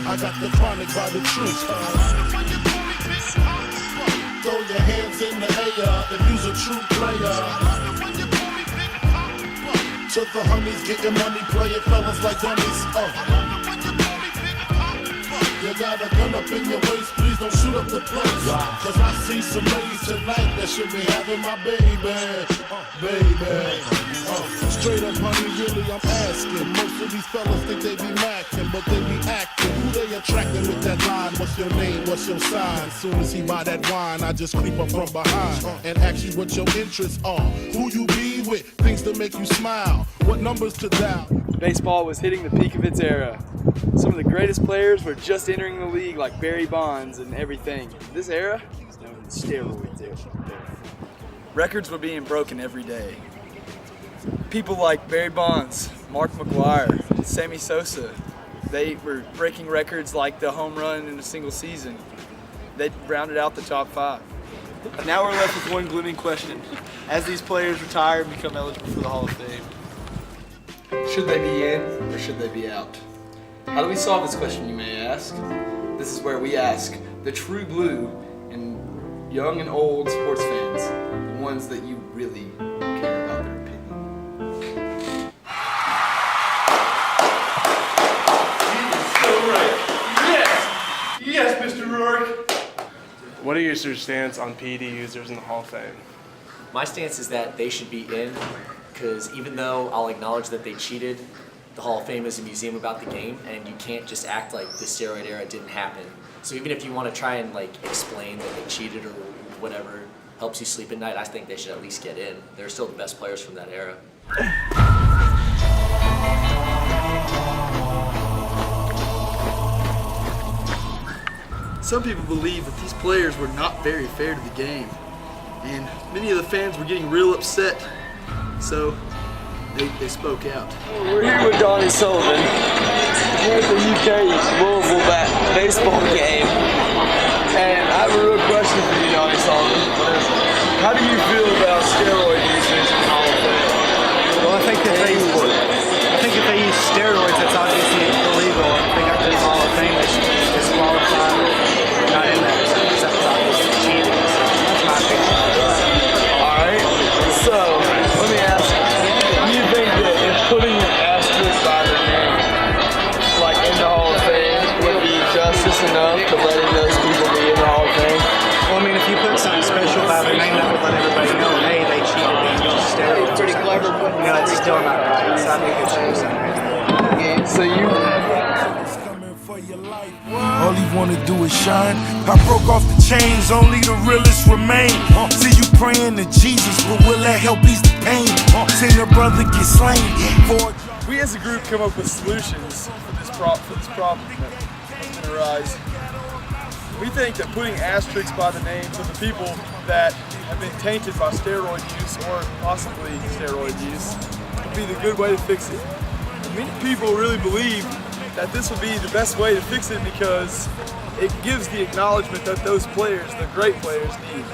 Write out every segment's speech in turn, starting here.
I got the chronic by the truth. Throw your hands in the air if you's a true player. To the honeys, getting money, playing fellas like dummies. You got a gun up in your waist, please don't shoot up the place. Cause I see some ladies tonight that should be having my baby. Straight up, honey, really, I'm asking. Most of these fellas think they be macking, but they be acting. Who they attracting with that line? What's your name? What's your sign? Soon as he buy that wine, I just creep up from behind and ask you what your interests are. Who you be with? Things to make you smile. What numbers to dial? Baseball was hitting the peak of its era. Some of the greatest players were just entering the league, like Barry Bonds and everything. This era is known as the Steroids era. Records were being broken every day. People like Barry Bonds, Mark McGwire, Sammy Sosa, they were breaking records like the home run in a single season. They rounded out the top 5. Now we're left with one gloomy question. As these players retire and become eligible for the Hall of Fame, should they be in or should they be out? How do we solve this question, you may ask? This is where we ask the true blue and young and old sports fans, the ones that you really care about their opinion. So right. Yes, Mr. Rourke. What are your stance on PED users in the Hall of Fame? My stance is that they should be in, because even though I'll acknowledge that they cheated, the Hall of Fame is a museum about the game, and you can't just act like the steroid era didn't happen. So even if you want to try and explain that they cheated or whatever helps you sleep at night, I think they should at least get in. They're still the best players from that era. Some people believe that these players were not very fair to the game, and many of the fans were getting real upset, so they spoke out. We're here with Donnie Sullivan. We're at the UK Louisville baseball game, and I have a real question for you, Donnie Sullivan. How do you feel about steroid users in the Hall of Fame? Well, I think if they use steroids, it's obviously illegal. If they got to the Hall of Fame, they should be disqualified. Not in there, because that's obviously cheating. So that's my opinion. All right. So let me ask you: do you think that if putting an asterisk by their name, in the Hall of Fame, would be justice enough to letting those people be in the Hall of Fame? Well, I mean, if you put something special by their name, that would let everybody know, hey, they cheated, they used steroids. Pretty clever. It's still not right. So I think it should be something. So you. All he wanna do is shine. I broke off the chains, only the realest remain. See you praying to Jesus, but will that help ease the pain? Seen a brother get slain. We as a group come up with solutions for this problem that's going to arise. We think that putting asterisks by the names of the people that have been tainted by steroid use or possibly steroid use would be the good way to fix it. And many people really believe that this would be the best way to fix it because it gives the acknowledgement that those players, the great players, need.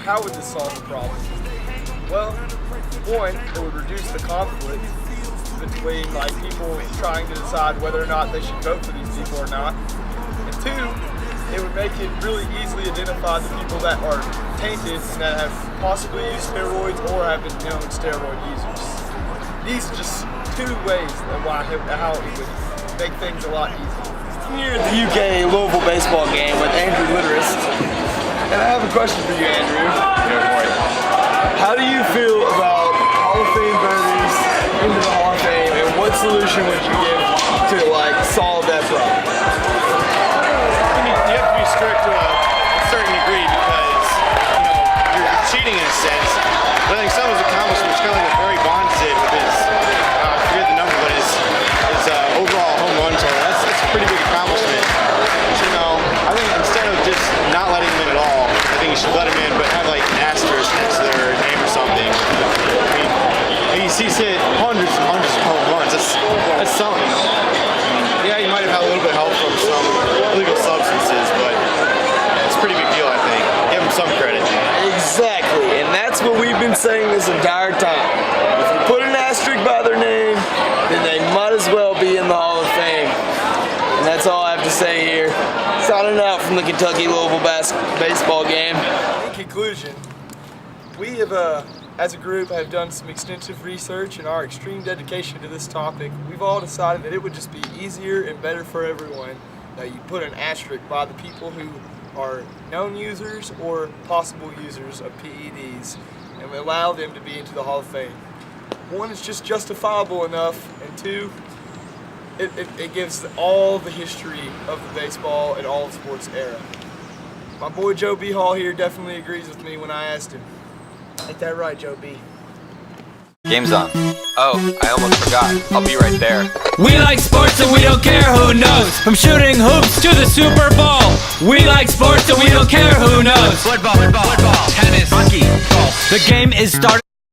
How would this solve the problem? Well, one, it would reduce the conflict between people trying to decide whether or not they should vote for these people or not. And two, it would make it really easily identify the people that are tainted and that have possibly used steroids or have been known steroid users. These are just two ways of how it would make things a lot easier. I'm here at the UK Louisville baseball game with Andrew Litterist. And I have a question for you, Andrew. How do you feel about Hall of Fame voters into the Hall of Fame, and what solution would you give to solve that problem? You have to be strict to a certain degree because you're cheating in a sense. But I think some of his accomplishments, kind of like what Barry Bonds did with his, I forget the number, but saying this entire time. If you put an asterisk by their name, then they might as well be in the Hall of Fame. And that's all I have to say here. Signing out from the Kentucky-Louisville baseball game. In conclusion, we have, as a group, have done some extensive research, and our extreme dedication to this topic, we've all decided that it would just be easier and better for everyone that you put an asterisk by the people who are known users or possible users of PEDs, and we allow them to be into the Hall of Fame. One, it's just justifiable enough, and two, it gives all the history of the baseball and all of sports era. My boy Joe B. Hall here definitely agrees with me when I asked him. Ain't that right, Joe B? Game's on. Oh, I almost forgot. I'll be right there. We like sports and we don't care who knows. From shooting hoops to the Super Bowl. We like sports and we don't care who knows. Football, tennis, hockey, golf. The game is starting.